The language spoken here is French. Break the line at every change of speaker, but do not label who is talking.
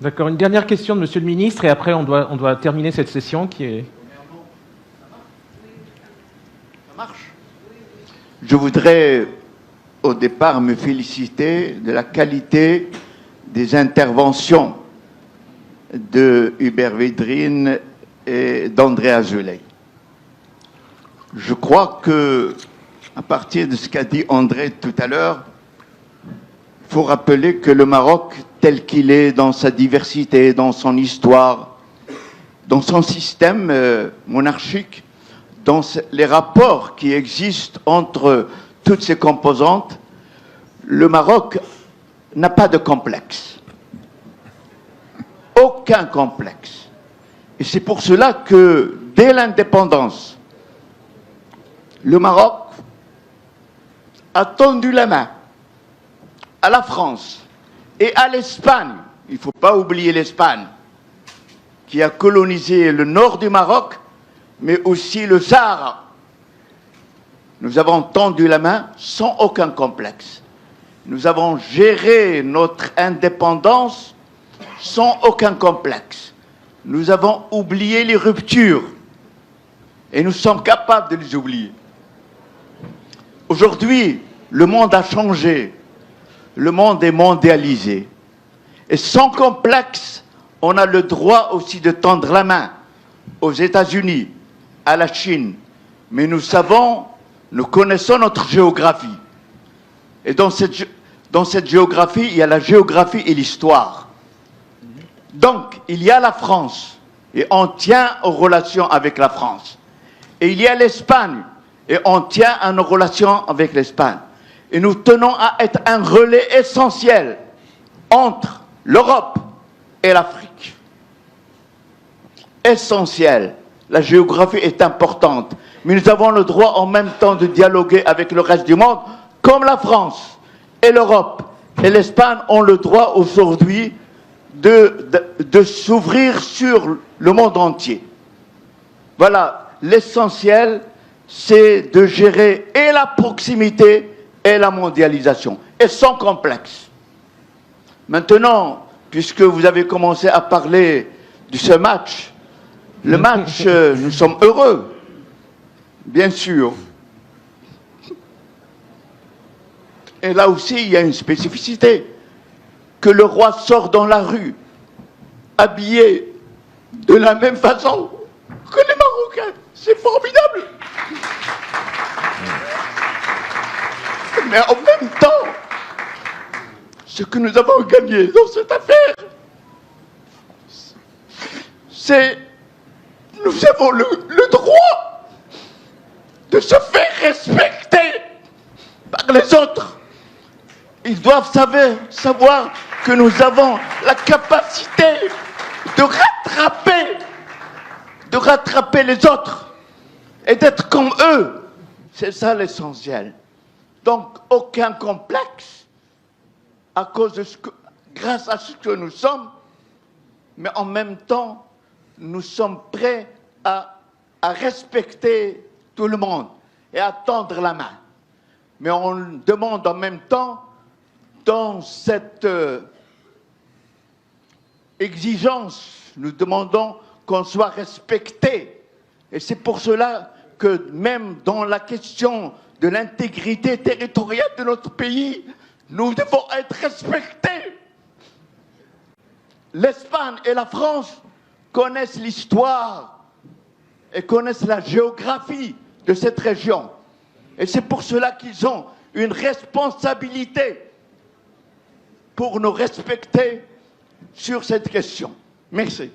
D'accord, une dernière question de Monsieur le Ministre, et après on doit terminer cette session qui est...
Ça marche. Je voudrais au départ me féliciter de la qualité des interventions de Hubert Védrine et d'André Azoulay. Je crois que, à partir de ce qu'a dit André tout à l'heure, il faut rappeler que le Maroc, tel qu'il est dans sa diversité, dans son histoire, dans son système monarchique, dans les rapports qui existent entre toutes ses composantes, le Maroc n'a pas de complexe. Aucun complexe. Et c'est pour cela que, dès l'indépendance, le Maroc a tendu la main à la France et à l'Espagne. Il ne faut pas oublier l'Espagne, qui a colonisé le nord du Maroc, mais aussi le Sahara. Nous avons tendu la main sans aucun complexe. Nous avons géré notre indépendance sans aucun complexe. Nous avons oublié les ruptures et nous sommes capables de les oublier. Aujourd'hui, le monde a changé. Le monde est mondialisé. Et sans complexe, on a le droit aussi de tendre la main aux États-Unis, à la Chine. Mais nous connaissons notre géographie. Et dans cette géographie, il y a la géographie et l'histoire. Donc, il y a la France, et on tient aux relations avec la France. Et il y a l'Espagne, et on tient à nos relations avec l'Espagne. Et nous tenons à être un relais essentiel entre l'Europe et l'Afrique. Essentiel. La géographie est importante. Mais nous avons le droit en même temps de dialoguer avec le reste du monde, comme la France et l'Europe et l'Espagne ont le droit aujourd'hui de s'ouvrir sur le monde entier. Voilà, l'essentiel, c'est de gérer et la proximité et la mondialisation, et sans complexe. Maintenant, puisque vous avez commencé à parler de ce match, le match, nous sommes heureux, bien sûr. Et là aussi, il y a une spécificité, que le roi sort dans la rue, habillé de la même façon que les Marocains. C'est formidable. Mais en même temps, ce que nous avons gagné dans cette affaire, c'est nous avons le droit de se faire respecter par les autres. Ils doivent savoir que nous avons la capacité de rattraper les autres et d'être comme eux. C'est ça l'essentiel. Donc, aucun complexe à cause de grâce à ce que nous sommes, mais en même temps, nous sommes prêts à respecter tout le monde et à tendre la main. Mais on demande en même temps, dans cette exigence, nous demandons qu'on soit respecté. Et c'est pour cela que même dans la question de l'intégrité territoriale de notre pays, nous devons être respectés. L'Espagne et la France connaissent l'histoire et connaissent la géographie de cette région. Et c'est pour cela qu'ils ont une responsabilité pour nous respecter sur cette question. Merci.